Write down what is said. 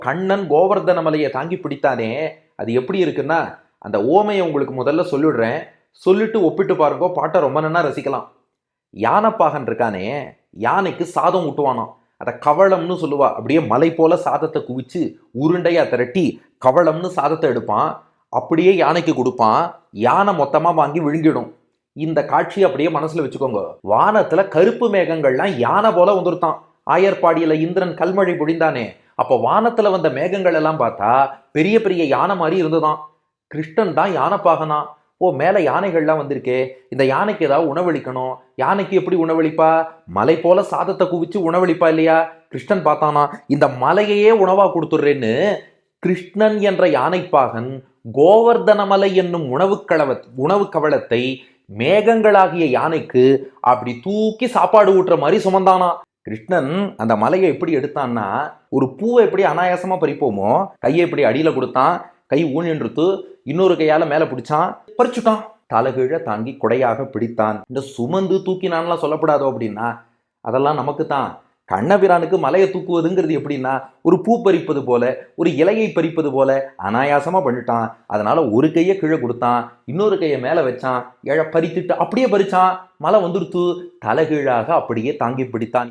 கண்ணன் கோவர்தன மலையை தாங்கி பிடித்தானே, அது எப்படி இருக்குன்னா, அந்த ஓமையை உங்களுக்கு முதல்ல சொல்லிடுறேன். சொல்லிட்டு ஒப்பிட்டு பாருங்க, பாட்டை ரொம்ப நன்னா ரசிக்கலாம். யானைப்பாகன் இருக்கானே, யானைக்கு சாதம் ஊட்டுவானாம். அதை கவளம்னு சொல்லுவா. அப்படியே மலை போல சாதத்தை குவிச்சு உருண்டையா திரட்டி கவளம்னு சாதத்தை எடுப்பான். அப்படியே யானைக்கு கொடுப்பான். யானை மொத்தமா வாங்கி விழுங்கிடும். இந்த காட்சியை அப்படியே மனசுல வச்சுக்கோங்க. வானத்துல கருப்பு மேகங்கள்லாம் யானை போல வந்துருத்தான். ஆயர்பாடியில இந்திரன் கல்மழை பொழிந்தானே, அப்ப வானத்துல வந்த மேகங்கள் எல்லாம் பார்த்தா பெரிய பெரிய யானை மாதிரி இருந்துதான். கிருஷ்ணன் தான் யானைப்பாகனா. ஓ, மேல யானைகள்லாம் வந்திருக்கே, இந்த யானைக்கு ஏதாவது உணவளிக்கணும். யானைக்கு எப்படி உணவளிப்பா? மலை போல சாதத்தை குவிச்சு உணவளிப்பா இல்லையா? கிருஷ்ணன் பார்த்தானா, இந்த மலையையே உணவா கொடுத்துடுறேன்னு கிருஷ்ணன் என்ற யானைப்பாகன் கோவர்தன மலை என்னும் உணவு கவளத்தை மேகங்களாகிய யானைக்கு அப்படி தூக்கி சாப்பாடு ஊட்டுற மாதிரி சுமந்தானா. கிருஷ்ணன் அந்த மலையை எப்படி எடுத்தான்னா, ஒரு பூவை எப்படி அனாயாசமா பறிப்போமோ, கையை எப்படி அடியில கொடுத்தான், கை ஊனின்றுத்து, இன்னொரு கையால மேல பிடிச்சான், பறிச்சுட்டான். தலைகீழ தாங்கி கொடையாக பிடித்தான். இந்த சுமந்து தூக்கினான்லாம் சொல்லப்படாதோ அப்படின்னா, அதெல்லாம் நமக்கு தான். கண்ணபிரானுக்கு மலையை தூக்குவதுங்கிறது எப்படின்னா, ஒரு பூ பறிப்பது போல, ஒரு இலையை பறிப்பது போல அனாயாசமா பண்ணிட்டான். அதனால ஒரு கையை கீழே கொடுத்தான், இன்னொரு கையை மேல வச்சான், பறித்துட்டு அப்படியே பறிச்சான். மலை வந்துடுத்து, தலைகீழாக அப்படியே தாங்கி பிடித்தான்.